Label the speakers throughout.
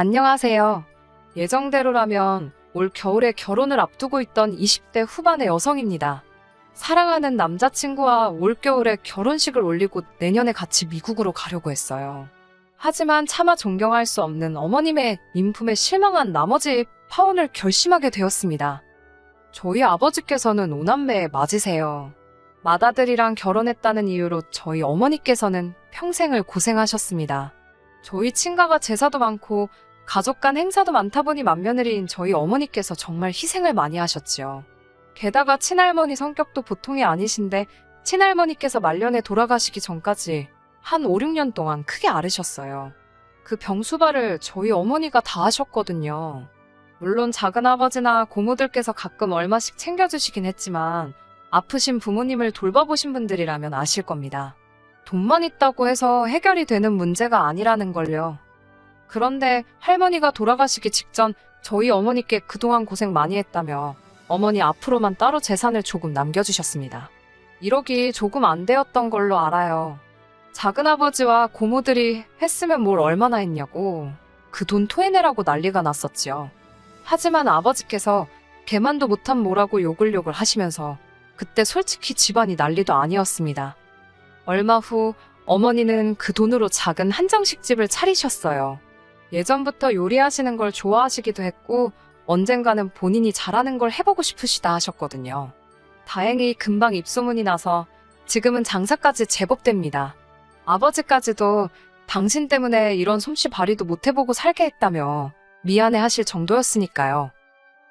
Speaker 1: 안녕하세요. 예정대로라면 올 겨울에 결혼을 앞두고 있던 20대 후반의 여성입니다. 사랑하는 남자친구와 올겨울에 결혼식을 올리고 내년에 같이 미국으로 가려고 했어요. 하지만 차마 존경할 수 없는 어머님의 인품에 실망한 나머지 파혼을 결심하게 되었습니다. 저희 아버지께서는 오남매에 맞으세요. 맏아들이랑 결혼했다는 이유로 저희 어머니께서는 평생을 고생하셨습니다. 저희 친가가 제사도 많고 가족 간 행사도 많다 보니 맏며느리인 저희 어머니께서 정말 희생을 많이 하셨지요. 게다가 친할머니 성격도 보통이 아니신데 친할머니께서 말년에 돌아가시기 전까지 한 5, 6년 동안 크게 앓으셨어요. 그 병수발을 저희 어머니가 다 하셨거든요. 물론 작은아버지나 고모들께서 가끔 얼마씩 챙겨주시긴 했지만 아프신 부모님을 돌봐보신 분들이라면 아실 겁니다. 돈만 있다고 해서 해결이 되는 문제가 아니라는 걸요. 그런데 할머니가 돌아가시기 직전 저희 어머니께 그동안 고생 많이 했다며 어머니 앞으로만 따로 재산을 조금 남겨주셨습니다. 1억이 조금 안 되었던 걸로 알아요. 작은아버지와 고모들이 했으면 뭘 얼마나 했냐고 그 돈 토해내라고 난리가 났었지요. 하지만 아버지께서 개만도 못한 뭐라고 욕을 하시면서 그때 솔직히 집안이 난리도 아니었습니다. 얼마 후 어머니는 그 돈으로 작은 한정식집을 차리셨어요. 예전부터 요리하시는 걸 좋아하시기도 했고 언젠가는 본인이 잘하는 걸 해보고 싶으시다 하셨거든요. 다행히 금방 입소문이 나서 지금은 장사까지 제법 됩니다. 아버지까지도 당신 때문에 이런 솜씨 발휘도 못 해보고 살게 했다며 미안해 하실 정도였으니까요.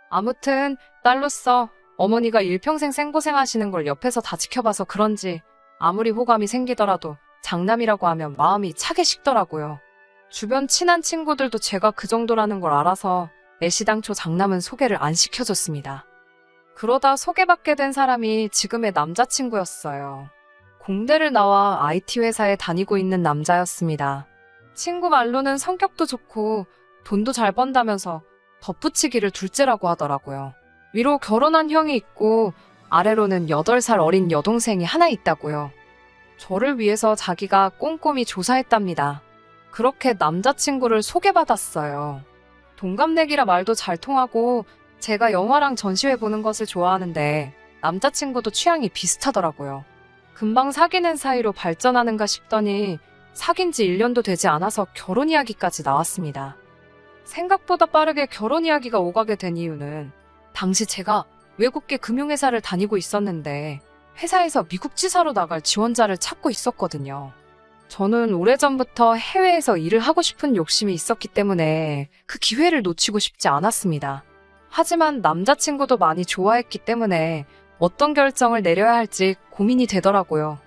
Speaker 1: 아무튼 딸로서 어머니가 일평생 생고생하시는 걸 옆에서 다 지켜봐서 그런지 아무리 호감이 생기더라도 장남이라고 하면 마음이 차게 식더라고요. 주변 친한 친구들도 제가 그 정도라는 걸 알아서 애시당초 장남은 소개를 안 시켜줬습니다. 그러다 소개받게 된 사람이 지금의 남자친구였어요. 공대를 나와 IT 회사에 다니고 있는 남자였습니다. 친구 말로는 성격도 좋고 돈도 잘 번다면서 덧붙이기를 둘째라고 하더라고요. 위로 결혼한 형이 있고 아래로는 8살 어린 여동생이 하나 있다고요. 저를 위해서 자기가 꼼꼼히 조사했답니다. 그렇게 남자친구를 소개받았어요. 동갑내기라 말도 잘 통하고 제가 영화랑 전시회 보는 것을 좋아하는데 남자친구도 취향이 비슷하더라고요. 금방 사귀는 사이로 발전하는가 싶더니 사귄 지 1년도 되지 않아서 결혼 이야기까지 나왔습니다. 생각보다 빠르게 결혼 이야기가 오가게 된 이유는 당시 제가 외국계 금융회사를 다니고 있었는데 회사에서 미국 지사로 나갈 지원자를 찾고 있었거든요. 저는 오래전부터 해외에서 일을 하고 싶은 욕심이 있었기 때문에 그 기회를 놓치고 싶지 않았습니다. 하지만 남자친구도 많이 좋아했기 때문에 어떤 결정을 내려야 할지 고민이 되더라고요.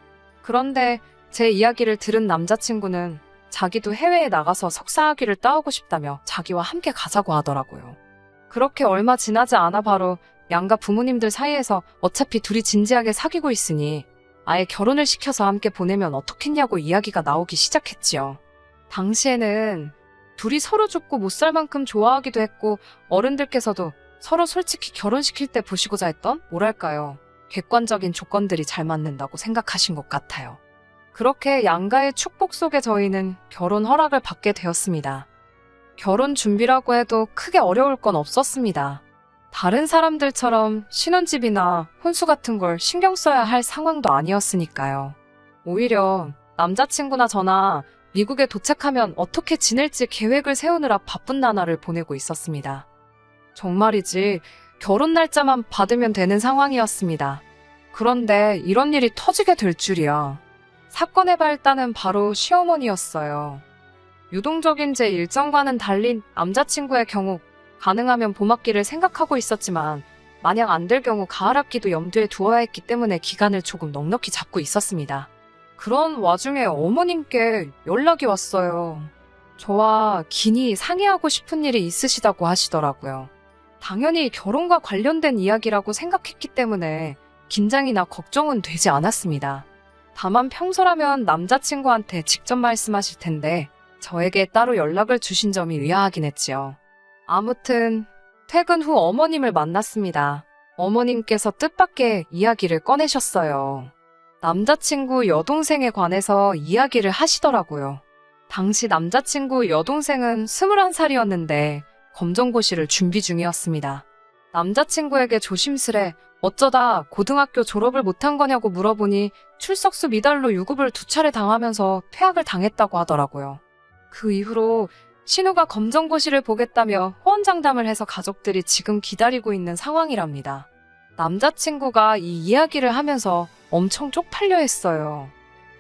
Speaker 1: 그런데 제 이야기를 들은 남자친구는 자기도 해외에 나가서 석사학위를 따오고 싶다며 자기와 함께 가자고 하더라고요. 그렇게 얼마 지나지 않아 바로 양가 부모님들 사이에서 어차피 둘이 진지하게 사귀고 있으니 아예 결혼을 시켜서 함께 보내면 어떻겠냐고 이야기가 나오기 시작했지요. 당시에는 둘이 서로 죽고 못 살 만큼 좋아하기도 했고 어른들께서도 서로 솔직히 결혼시킬 때 보시고자 했던 뭐랄까요, 객관적인 조건들이 잘 맞는다고 생각하신 것 같아요. 그렇게 양가의 축복 속에 저희는 결혼 허락을 받게 되었습니다. 결혼 준비라고 해도 크게 어려울 건 없었습니다. 다른 사람들처럼 신혼집이나 혼수 같은 걸 신경 써야 할 상황도 아니었으니까요. 오히려 남자친구나 저나 미국에 도착하면 어떻게 지낼지 계획을 세우느라 바쁜 나날을 보내고 있었습니다. 정말이지 결혼 날짜만 받으면 되는 상황이었습니다. 그런데 이런 일이 터지게 될 줄이야. 사건의 발단은 바로 시어머니였어요. 유동적인 제 일정과는 달리 남자친구의 경우 가능하면 봄학기를 생각하고 있었지만 만약 안 될 경우 가을학기도 염두에 두어야 했기 때문에 기간을 조금 넉넉히 잡고 있었습니다. 그런 와중에 어머님께 연락이 왔어요. 저와 긴히 상의하고 싶은 일이 있으시다고 하시더라고요. 당연히 결혼과 관련된 이야기라고 생각했기 때문에 긴장이나 걱정은 되지 않았습니다. 다만 평소라면 남자친구한테 직접 말씀하실 텐데 저에게 따로 연락을 주신 점이 의아하긴 했지요. 아무튼 퇴근 후 어머님을 만났습니다. 어머님께서 뜻밖의 이야기를 꺼내셨어요. 남자친구 여동생에 관해서 이야기를 하시더라고요. 당시 남자친구 여동생은 21살이었는데 검정고시를 준비 중이었습니다. 남자친구에게 조심스레 어쩌다 고등학교 졸업을 못한 거냐고 물어보니 출석수 미달로 유급을 2차례 당하면서 퇴학을 당했다고 하더라고요. 그 이후로 신우가 검정고시를 보겠다며 호언장담을 해서 가족들이 지금 기다리고 있는 상황이랍니다. 남자친구가 이 이야기를 하면서 엄청 쪽팔려 했어요.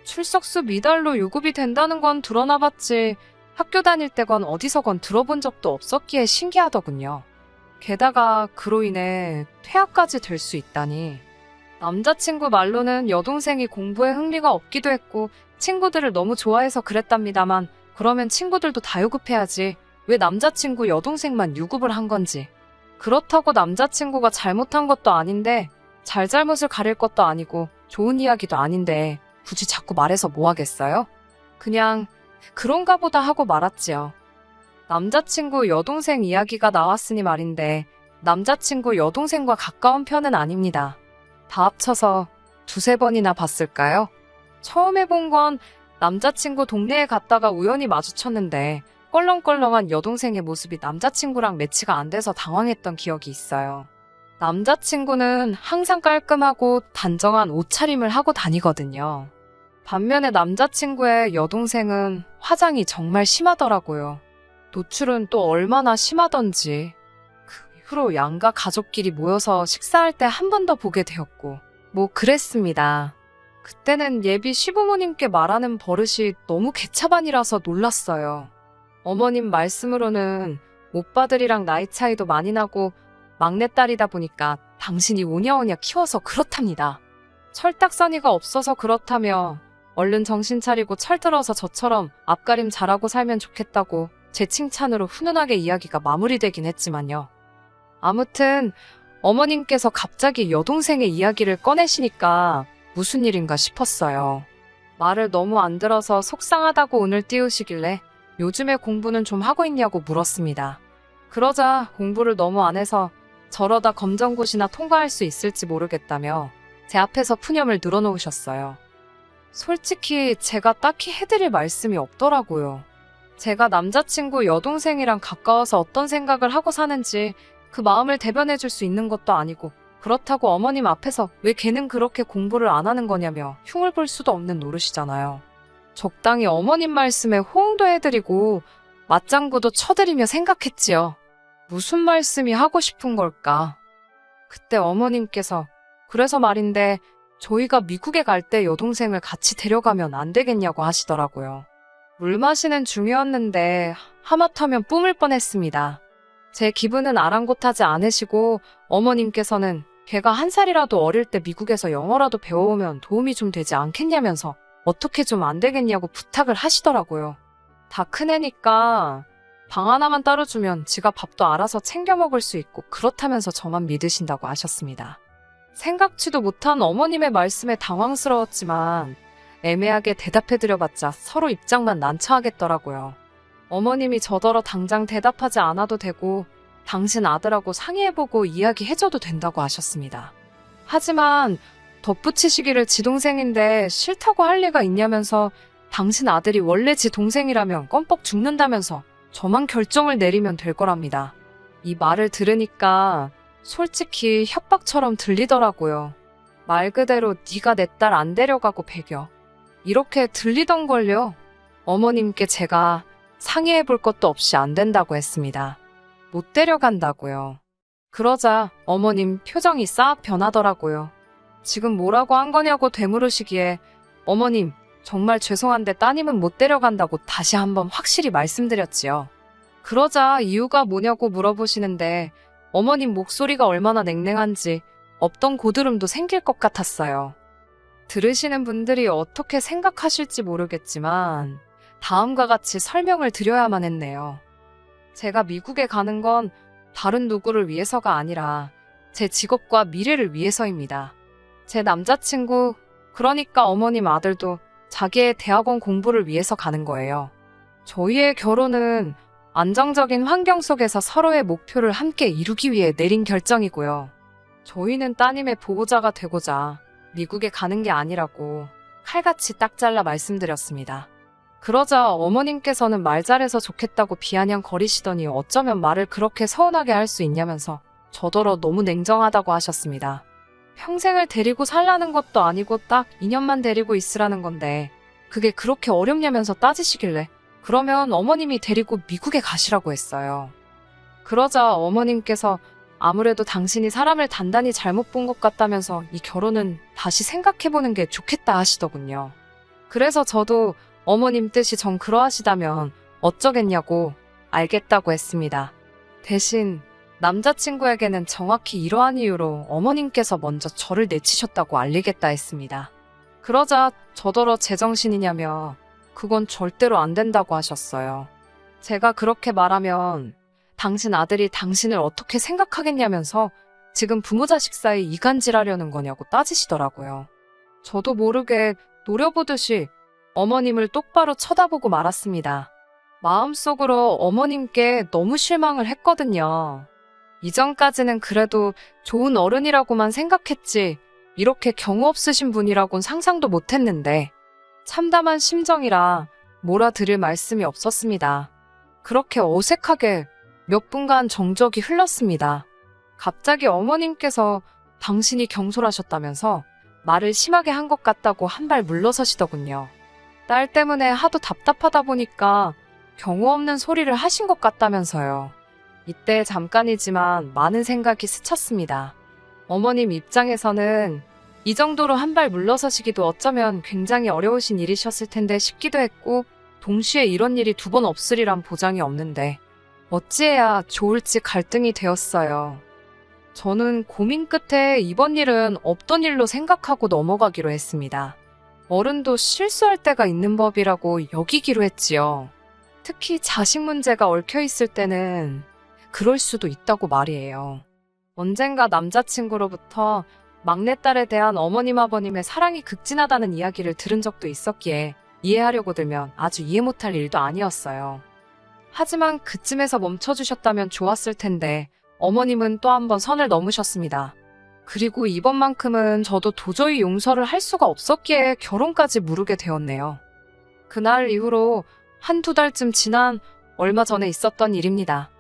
Speaker 1: 출석수 미달로 유급이 된다는 건 드러나 봤지 학교 다닐 때건 어디서건 들어본 적도 없었기에 신기하더군요. 게다가 그로 인해 퇴학까지 될 수 있다니. 남자친구 말로는 여동생이 공부에 흥미가 없기도 했고 친구들을 너무 좋아해서 그랬답니다만 그러면 친구들도 다 유급해야지 왜 남자친구 여동생만 유급을 한 건지. 그렇다고 남자친구가 잘못한 것도 아닌데 잘잘못을 가릴 것도 아니고 좋은 이야기도 아닌데 굳이 자꾸 말해서 뭐 하겠어요? 그냥 그런가 보다 하고 말았지요. 남자친구 여동생 이야기가 나왔으니 말인데 남자친구 여동생과 가까운 편은 아닙니다. 다 합쳐서 2~3번이나 봤을까요? 처음 해본 건 남자친구 동네에 갔다가 우연히 마주쳤는데 껄렁껄렁한 여동생의 모습이 남자친구랑 매치가 안 돼서 당황했던 기억이 있어요. 남자친구는 항상 깔끔하고 단정한 옷차림을 하고 다니거든요. 반면에 남자친구의 여동생은 화장이 정말 심하더라고요. 노출은 또 얼마나 심하던지. 그 이후로 양가 가족끼리 모여서 식사할 때 한 번 더 보게 되었고 뭐 그랬습니다. 그때는 예비 시부모님께 말하는 버릇이 너무 개차반이라서 놀랐어요. 어머님 말씀으로는 오빠들이랑 나이 차이도 많이 나고 막내딸이다 보니까 당신이 오냐오냐 키워서 그렇답니다. 철딱서니가 없어서 그렇다며 얼른 정신 차리고 철들어서 저처럼 앞가림 잘하고 살면 좋겠다고 제 칭찬으로 훈훈하게 이야기가 마무리되긴 했지만요. 아무튼 어머님께서 갑자기 여동생의 이야기를 꺼내시니까 무슨 일인가 싶었어요. 말을 너무 안 들어서 속상하다고 운을 띄우시길래 요즘에 공부는 좀 하고 있냐고 물었습니다. 그러자 공부를 너무 안 해서 저러다 검정고시나 통과할 수 있을지 모르겠다며 제 앞에서 푸념을 늘어놓으셨어요. 솔직히 제가 딱히 해드릴 말씀이 없더라고요. 제가 남자친구 여동생이랑 가까워서 어떤 생각을 하고 사는지 그 마음을 대변해줄 수 있는 것도 아니고 그렇다고 어머님 앞에서 왜 걔는 그렇게 공부를 안 하는 거냐며 흉을 볼 수도 없는 노릇이잖아요. 적당히 어머님 말씀에 호응도 해드리고 맞장구도 쳐드리며 생각했지요. 무슨 말씀이 하고 싶은 걸까? 그때 어머님께서 그래서 말인데 저희가 미국에 갈 때 여동생을 같이 데려가면 안 되겠냐고 하시더라고요. 물 마시는 중이었는데 하마터면 뿜을 뻔했습니다. 제 기분은 아랑곳하지 않으시고 어머님께서는 걔가 1살이라도 어릴 때 미국에서 영어라도 배워오면 도움이 좀 되지 않겠냐면서 어떻게 좀 안 되겠냐고 부탁을 하시더라고요. 다 큰애니까 방 하나만 따로 주면 지가 밥도 알아서 챙겨 먹을 수 있고 그렇다면서 저만 믿으신다고 하셨습니다. 생각지도 못한 어머님의 말씀에 당황스러웠지만 애매하게 대답해드려봤자 서로 입장만 난처하겠더라고요. 어머님이 저더러 당장 대답하지 않아도 되고 당신 아들하고 상의해보고 이야기해줘도 된다고 하셨습니다. 하지만 덧붙이시기를 지 동생인데 싫다고 할 리가 있냐면서 당신 아들이 원래 지 동생이라면 껌뻑 죽는다면서 저만 결정을 내리면 될 거랍니다. 이 말을 들으니까 솔직히 협박처럼 들리더라고요. 말 그대로 네가 내 딸 안 데려가고 배겨. 이렇게 들리던걸요. 어머님께 제가 상의해볼 것도 없이 안 된다고 했습니다. 못 데려간다고요. 그러자 어머님 표정이 싹 변하더라고요. 지금 뭐라고 한 거냐고 되물으시기에 어머님 정말 죄송한데 따님은 못 데려간다고 다시 한번 확실히 말씀드렸지요. 그러자 이유가 뭐냐고 물어보시는데 어머님 목소리가 얼마나 냉랭한지 없던 고드름도 생길 것 같았어요. 들으시는 분들이 어떻게 생각하실지 모르겠지만 다음과 같이 설명을 드려야만 했네요. 제가 미국에 가는 건 다른 누구를 위해서가 아니라 제 직업과 미래를 위해서입니다. 제 남자친구, 그러니까 어머님 아들도 자기의 대학원 공부를 위해서 가는 거예요. 저희의 결혼은 안정적인 환경 속에서 서로의 목표를 함께 이루기 위해 내린 결정이고요. 저희는 따님의 보호자가 되고자 미국에 가는 게 아니라고 칼같이 딱 잘라 말씀드렸습니다. 그러자 어머님께서는 말 잘해서 좋겠다고 비아냥거리시더니 어쩌면 말을 그렇게 서운하게 할 수 있냐면서 저더러 너무 냉정하다고 하셨습니다. 평생을 데리고 살라는 것도 아니고 딱 2년만 데리고 있으라는 건데 그게 그렇게 어렵냐면서 따지시길래 그러면 어머님이 데리고 미국에 가시라고 했어요. 그러자 어머님께서 아무래도 당신이 사람을 단단히 잘못 본 것 같다면서 이 결혼은 다시 생각해보는 게 좋겠다 하시더군요. 그래서 저도 어머님 뜻이 정 그러하시다면 어쩌겠냐고 알겠다고 했습니다. 대신 남자친구에게는 정확히 이러한 이유로 어머님께서 먼저 저를 내치셨다고 알리겠다 했습니다. 그러자 저더러 제정신이냐며 그건 절대로 안 된다고 하셨어요. 제가 그렇게 말하면 당신 아들이 당신을 어떻게 생각하겠냐면서 지금 부모 자식 사이 이간질하려는 거냐고 따지시더라고요. 저도 모르게 노려보듯이 어머님을 똑바로 쳐다보고 말았습니다. 마음속으로 어머님께 너무 실망을 했거든요. 이전까지는 그래도 좋은 어른이라고만 생각했지 이렇게 경우 없으신 분이라곤 상상도 못했는데 참담한 심정이라 몰아드릴 말씀이 없었습니다. 그렇게 어색하게 몇 분간 정적이 흘렀습니다. 갑자기 어머님께서 당신이 경솔하셨다면서 말을 심하게 한 것 같다고 한 발 물러서시더군요. 딸 때문에 하도 답답하다 보니까 경우 없는 소리를 하신 것 같다면서요. 이때 잠깐이지만 많은 생각이 스쳤습니다. 어머님 입장에서는 이 정도로 한 발 물러서시기도 어쩌면 굉장히 어려우신 일이셨을 텐데 싶기도 했고 동시에 이런 일이 두 번 없으리란 보장이 없는데 어찌해야 좋을지 갈등이 되었어요. 저는 고민 끝에 이번 일은 없던 일로 생각하고 넘어가기로 했습니다. 어른도 실수할 때가 있는 법이라고 여기기로 했지요. 특히 자식 문제가 얽혀있을 때는 그럴 수도 있다고 말이에요. 언젠가 남자친구로부터 막내딸에 대한 어머님 아버님의 사랑이 극진하다는 이야기를 들은 적도 있었기에 이해하려고 들면 아주 이해 못할 일도 아니었어요. 하지만 그쯤에서 멈춰주셨다면 좋았을 텐데 어머님은 또 한 번 선을 넘으셨습니다. 그리고 이번만큼은 저도 도저히 용서를 할 수가 없었기에 결혼까지 무르게 되었네요. 그날 이후로 한두 달쯤 지난 얼마 전에 있었던 일입니다.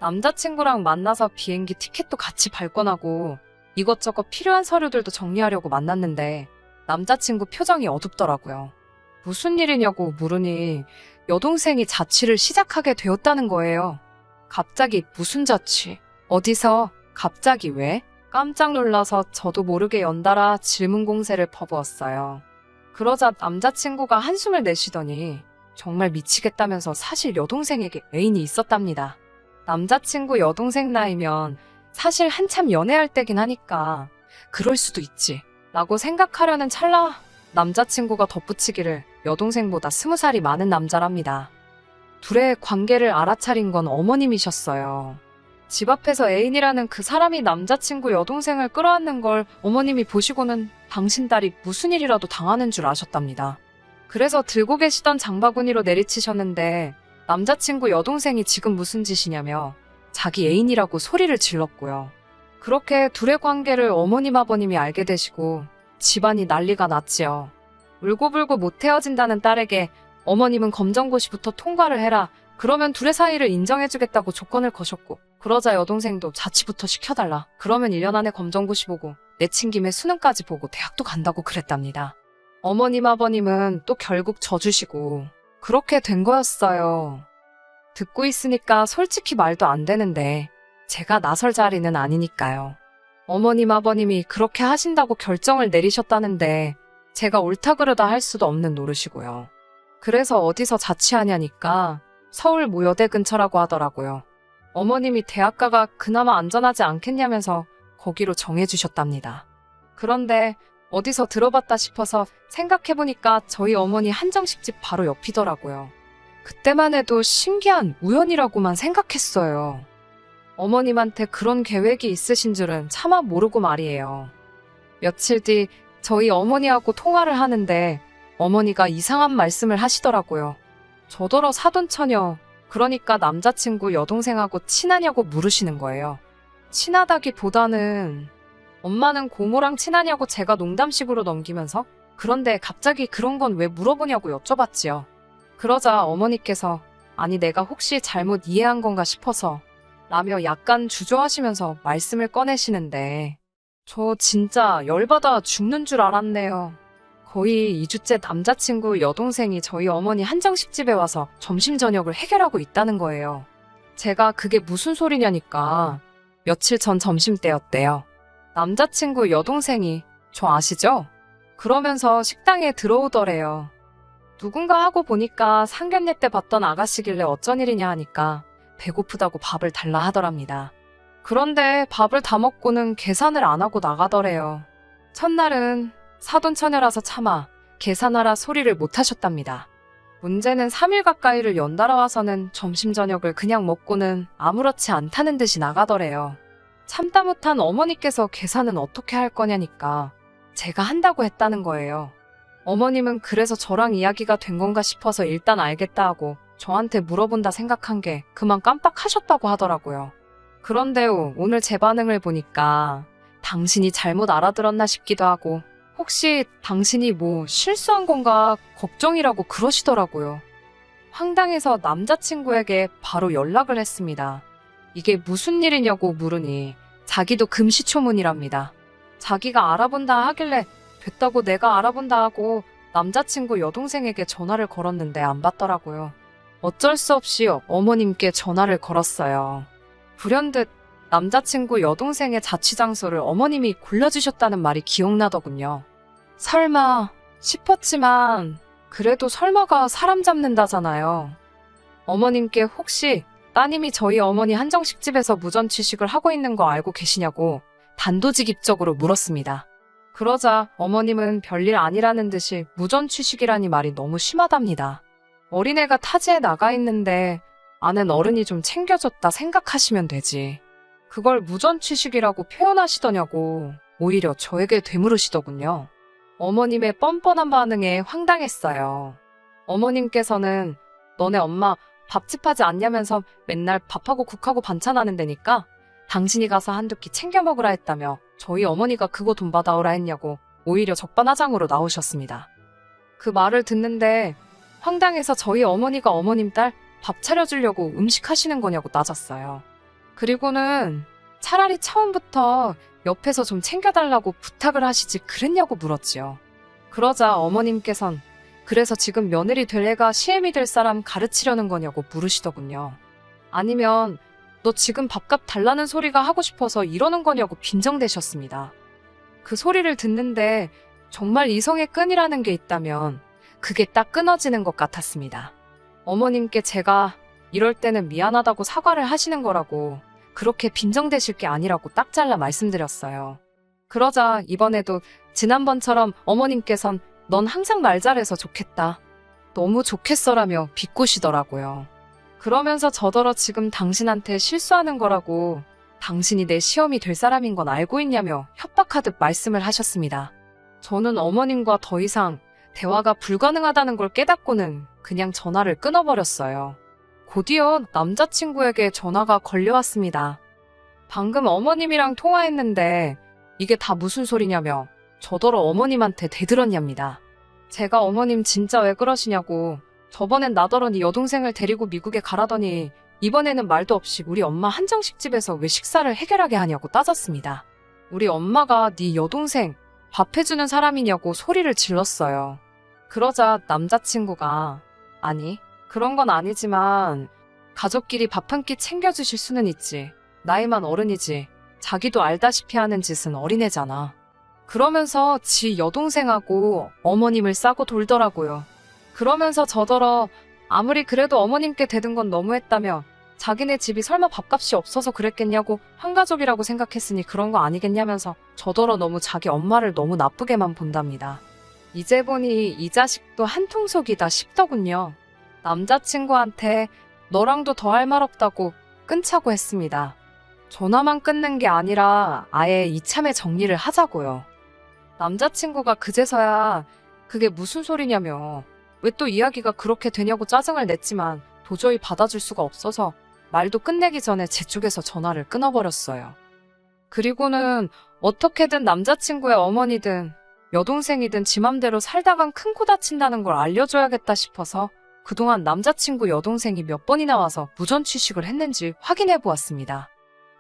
Speaker 1: 남자친구랑 만나서 비행기 티켓도 같이 발권하고 이것저것 필요한 서류들도 정리하려고 만났는데 남자친구 표정이 어둡더라고요. 무슨 일이냐고 물으니 여동생이 자취를 시작하게 되었다는 거예요. 갑자기 무슨 자취? 어디서? 갑자기 왜? 깜짝 놀라서 저도 모르게 연달아 질문 공세를 퍼부었어요. 그러자 남자친구가 한숨을 내쉬더니 정말 미치겠다면서 사실 여동생에게 애인이 있었답니다. 남자친구 여동생 나이면 사실 한참 연애할 때긴 하니까 그럴 수도 있지 라고 생각하려는 찰나 남자친구가 덧붙이기를 여동생보다 20살이 많은 남자랍니다. 둘의 관계를 알아차린 건 어머님이셨어요. 집 앞에서 애인이라는 그 사람이 남자친구 여동생을 끌어안는 걸 어머님이 보시고는 당신 딸이 무슨 일이라도 당하는 줄 아셨답니다. 그래서 들고 계시던 장바구니로 내리치셨는데 남자친구 여동생이 지금 무슨 짓이냐며 자기 애인이라고 소리를 질렀고요. 그렇게 둘의 관계를 어머님 아버님이 알게 되시고 집안이 난리가 났지요. 울고불고 못 헤어진다는 딸에게 어머님은 검정고시부터 통과를 해라. 그러면 둘의 사이를 인정해주겠다고 조건을 거셨고 그러자 여동생도 자취부터 시켜달라. 그러면 1년 안에 검정고시 보고 내친 김에 수능까지 보고 대학도 간다고 그랬답니다. 어머님 아버님은 또 결국 져주시고 그렇게 된 거였어요. 듣고 있으니까 솔직히 말도 안 되는데 제가 나설 자리는 아니니까요. 어머님 아버님이 그렇게 하신다고 결정을 내리셨다는데 제가 옳다 그르다 할 수도 없는 노릇이고요. 그래서 어디서 자취하냐니까 서울 모여대 근처라고 하더라고요. 어머님이 대학가가 그나마 안전하지 않겠냐면서 거기로 정해주셨답니다. 그런데 어디서 들어봤다 싶어서 생각해보니까 저희 어머니 한정식집 바로 옆이더라고요. 그때만 해도 신기한 우연이라고만 생각했어요. 어머님한테 그런 계획이 있으신 줄은 차마 모르고 말이에요. 며칠 뒤 저희 어머니하고 통화를 하는데 어머니가 이상한 말씀을 하시더라고요. 저더러 사돈처녀, 그러니까 남자친구 여동생하고 친하냐고 물으시는 거예요. 친하다기보다는 엄마는 고모랑 친하냐고 제가 농담식으로 넘기면서 그런데 갑자기 그런 건 왜 물어보냐고 여쭤봤지요. 그러자 어머니께서 아니 내가 혹시 잘못 이해한 건가 싶어서 라며 약간 주저하시면서 말씀을 꺼내시는데 저 진짜 열받아 죽는 줄 알았네요. 거의 2주째 남자친구 여동생이 저희 어머니 한정식 집에 와서 점심 저녁을 해결하고 있다는 거예요. 제가 그게 무슨 소리냐니까 며칠 전 점심 때였대요. 남자친구 여동생이 저 아시죠? 그러면서 식당에 들어오더래요. 누군가 하고 보니까 상견례 때 봤던 아가씨길래 어쩐 일이냐 하니까 배고프다고 밥을 달라 하더랍니다. 그런데 밥을 다 먹고는 계산을 안 하고 나가더래요. 첫날은 사돈처녀라서 차마 계산하라 소리를 못 하셨답니다. 문제는 3일 가까이를 연달아 와서는 점심 저녁을 그냥 먹고는 아무렇지 않다는 듯이 나가더래요. 참다 못한 어머니께서 계산은 어떻게 할 거냐니까 제가 한다고 했다는 거예요. 어머님은 그래서 저랑 이야기가 된 건가 싶어서 일단 알겠다 하고 저한테 물어본다 생각한 게 그만 깜빡하셨다고 하더라고요. 그런데 오늘 제 반응을 보니까 당신이 잘못 알아들었나 싶기도 하고 혹시 당신이 뭐 실수한 건가 걱정이라고 그러시더라고요. 황당해서 남자친구에게 바로 연락을 했습니다. 이게 무슨 일이냐고 물으니 자기도 금시초문이랍니다. 자기가 알아본다 하길래 됐다고 내가 알아본다 하고 남자친구 여동생에게 전화를 걸었는데 안 받더라고요. 어쩔 수 없이 어머님께 전화를 걸었어요. 불현듯 남자친구 여동생의 자취장소를 어머님이 골라주셨다는 말이 기억나더군요. 설마 싶었지만 그래도 설마가 사람 잡는다잖아요. 어머님께 혹시 따님이 저희 어머니 한정식 집에서 무전취식을 하고 있는 거 알고 계시냐고 단도직입적으로 물었습니다. 그러자 어머님은 별일 아니라는 듯이 무전취식이라니 말이 너무 심하답니다. 어린애가 타지에 나가 있는데 아는 어른이 좀 챙겨줬다 생각하시면 되지. 그걸 무전취식이라고 표현하시더냐고 오히려 저에게 되물으시더군요. 어머님의 뻔뻔한 반응에 황당했어요. 어머님께서는 너네 엄마 밥집 하지 않냐면서 맨날 밥하고 국하고 반찬하는 데니까 당신이 가서 한두 끼 챙겨 먹으라 했다며 저희 어머니가 그거 돈 받아오라 했냐고 오히려 적반하장으로 나오셨습니다. 그 말을 듣는데 황당해서 저희 어머니가 어머님 딸 밥 차려주려고 음식 하시는 거냐고 따졌어요. 그리고는 차라리 처음부터 옆에서 좀 챙겨달라고 부탁을 하시지 그랬냐고 물었지요. 그러자 어머님께선 그래서 지금 며느리 될 애가 시애미 될 사람 가르치려는 거냐고 물으시더군요. 아니면 너 지금 밥값 달라는 소리가 하고 싶어서 이러는 거냐고 빈정대셨습니다. 그 소리를 듣는데 정말 이성의 끈이라는 게 있다면 그게 딱 끊어지는 것 같았습니다. 어머님께 제가 이럴 때는 미안하다고 사과를 하시는 거라고 그렇게 빈정대실 게 아니라고 딱 잘라 말씀드렸어요. 그러자 이번에도 지난번처럼 어머님께선 넌 항상 말 잘해서 좋겠다. 너무 좋겠어라며 비꼬시더라고요. 그러면서 저더러 지금 당신한테 실수하는 거라고 당신이 내 시험이 될 사람인 건 알고 있냐며 협박하듯 말씀을 하셨습니다. 저는 어머님과 더 이상 대화가 불가능하다는 걸 깨닫고는 그냥 전화를 끊어버렸어요. 곧이어 남자친구에게 전화가 걸려왔습니다. 방금 어머님이랑 통화했는데 이게 다 무슨 소리냐며 저더러 어머님한테 대들었냐입니다. 제가 어머님 진짜 왜 그러시냐고 저번엔 나더러 네 여동생을 데리고 미국에 가라더니 이번에는 말도 없이 우리 엄마 한정식 집에서 왜 식사를 해결하게 하냐고 따졌습니다. 우리 엄마가 네 여동생 밥 해주는 사람이냐고 소리를 질렀어요. 그러자 남자친구가 아니 그런 건 아니지만 가족끼리 밥 한 끼 챙겨주실 수는 있지. 나이만 어른이지. 자기도 알다시피 하는 짓은 어린애잖아. 그러면서 지 여동생하고 어머님을 싸고 돌더라고요. 그러면서 저더러 아무리 그래도 어머님께 대든 건 너무했다며 자기네 집이 설마 밥값이 없어서 그랬겠냐고 한가족이라고 생각했으니 그런 거 아니겠냐면서 저더러 너무 자기 엄마를 너무 나쁘게만 본답니다. 이제 보니 이 자식도 한통속이다 싶더군요. 남자친구한테 너랑도 더 할 말 없다고 끊자고 했습니다. 전화만 끊는 게 아니라 아예 이참에 정리를 하자고요. 남자친구가 그제서야 그게 무슨 소리냐며 왜 또 이야기가 그렇게 되냐고 짜증을 냈지만 도저히 받아줄 수가 없어서 말도 끝내기 전에 제 쪽에서 전화를 끊어버렸어요. 그리고는 어떻게든 남자친구의 어머니든 여동생이든 지 맘대로 살다간 큰 코 다친다는 걸 알려줘야겠다 싶어서 그동안 남자친구 여동생이 몇 번이나 와서 무전 취식을 했는지 확인해 보았습니다.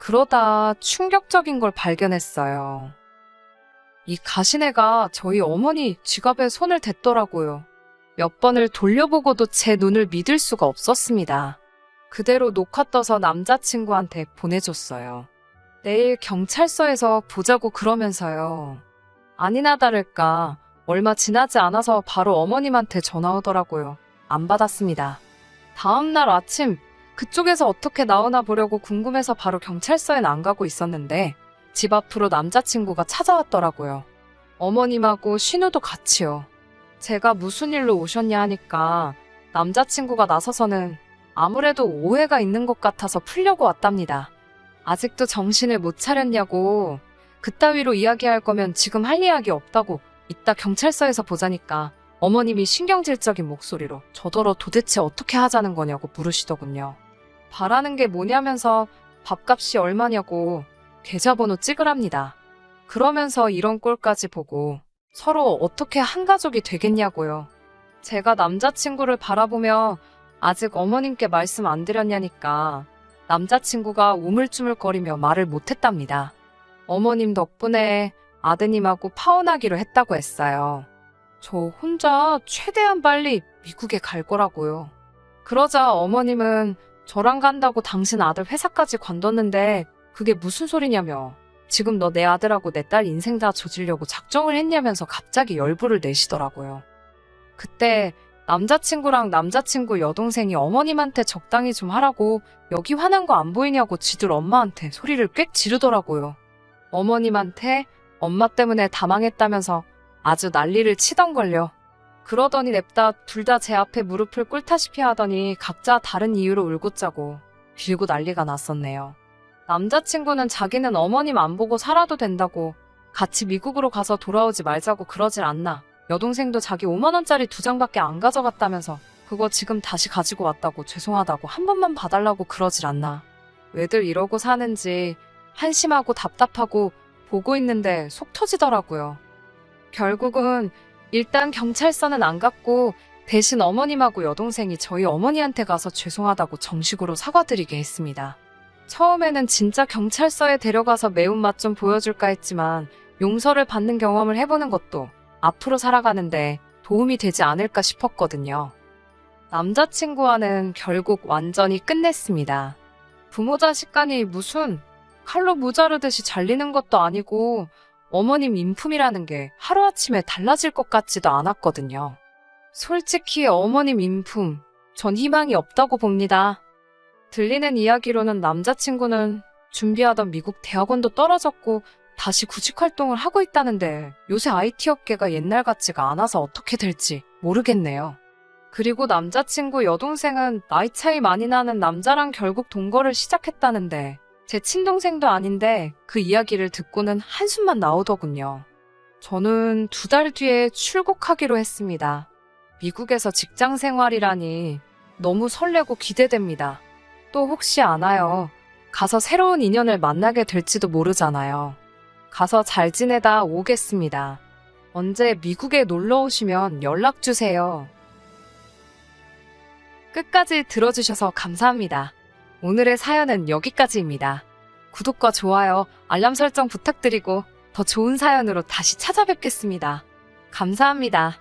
Speaker 1: 그러다 충격적인 걸 발견했어요. 이 가시네가 저희 어머니 지갑에 손을 댔더라고요. 몇 번을 돌려보고도 제 눈을 믿을 수가 없었습니다. 그대로 녹화 떠서 남자친구한테 보내줬어요. 내일 경찰서에서 보자고 그러면서요. 아니나 다를까 얼마 지나지 않아서 바로 어머님한테 전화 오더라고요. 안 받았습니다. 다음날 아침 그쪽에서 어떻게 나오나 보려고 궁금해서 바로 경찰서엔 안 가고 있었는데 집 앞으로 남자친구가 찾아왔더라고요. 어머님하고 신우도 같이요. 제가 무슨 일로 오셨냐 하니까 남자친구가 나서서는 아무래도 오해가 있는 것 같아서 풀려고 왔답니다. 아직도 정신을 못 차렸냐고, 그따위로 이야기할 거면 지금 할 이야기 없다고 이따 경찰서에서 보자니까 어머님이 신경질적인 목소리로 저더러 도대체 어떻게 하자는 거냐고 물으시더군요. 바라는 게 뭐냐면서 밥값이 얼마냐고 계좌번호 찍으랍니다. 그러면서 이런 꼴까지 보고 서로 어떻게 한 가족이 되겠냐고요. 제가 남자친구를 바라보며 아직 어머님께 말씀 안 드렸냐니까 남자친구가 우물쭈물거리며 말을 못했답니다. 어머님 덕분에 아드님하고 파혼하기로 했다고 했어요. 저 혼자 최대한 빨리 미국에 갈 거라고요. 그러자 어머님은 저랑 간다고 당신 아들 회사까지 관뒀는데 그게 무슨 소리냐며 지금 너 내 아들하고 내 딸 인생 다 조지려고 작정을 했냐면서 갑자기 열불을 내시더라고요. 그때 남자친구랑 남자친구 여동생이 어머님한테 적당히 좀 하라고 여기 화난 거 안 보이냐고 지들 엄마한테 소리를 꽥 지르더라고요. 어머님한테 엄마 때문에 다 망했다면서 아주 난리를 치던걸요. 그러더니 냅다 둘 다 제 앞에 무릎을 꿇다시피 하더니 각자 다른 이유로 울고 짜고 빌고 난리가 났었네요. 남자친구는 자기는 어머님 안 보고 살아도 된다고 같이 미국으로 가서 돌아오지 말자고 그러질 않나. 여동생도 자기 5만원짜리 2장밖에 안 가져갔다면서 그거 지금 다시 가지고 왔다고 죄송하다고 한 번만 봐달라고 그러질 않나. 왜들 이러고 사는지 한심하고 답답하고 보고 있는데 속 터지더라고요. 결국은 일단 경찰서는 안 갔고 대신 어머님하고 여동생이 저희 어머니한테 가서 죄송하다고 정식으로 사과드리게 했습니다. 처음에는 진짜 경찰서에 데려가서 매운맛 좀 보여줄까 했지만 용서를 받는 경험을 해보는 것도 앞으로 살아가는데 도움이 되지 않을까 싶었거든요. 남자친구와는 결국 완전히 끝냈습니다. 부모 자식 간이 무슨 칼로 무자르듯이 잘리는 것도 아니고 어머님 인품이라는 게 하루아침에 달라질 것 같지도 않았거든요. 솔직히 어머님 인품, 전 희망이 없다고 봅니다. 들리는 이야기로는 남자친구는 준비하던 미국 대학원도 떨어졌고 다시 구직 활동을 하고 있다는데 요새 IT 업계가 옛날 같지가 않아서 어떻게 될지 모르겠네요. 그리고 남자친구 여동생은 나이 차이 많이 나는 남자랑 결국 동거를 시작했다는데 제 친동생도 아닌데 그 이야기를 듣고는 한숨만 나오더군요. 저는 2달 뒤에 출국하기로 했습니다. 미국에서 직장 생활이라니 너무 설레고 기대됩니다. 또 혹시 아나요? 가서 새로운 인연을 만나게 될지도 모르잖아요. 가서 잘 지내다 오겠습니다. 언제 미국에 놀러 오시면 연락 주세요. 끝까지 들어주셔서 감사합니다. 오늘의 사연은 여기까지입니다. 구독과 좋아요, 알람 설정 부탁드리고 더 좋은 사연으로 다시 찾아뵙겠습니다. 감사합니다.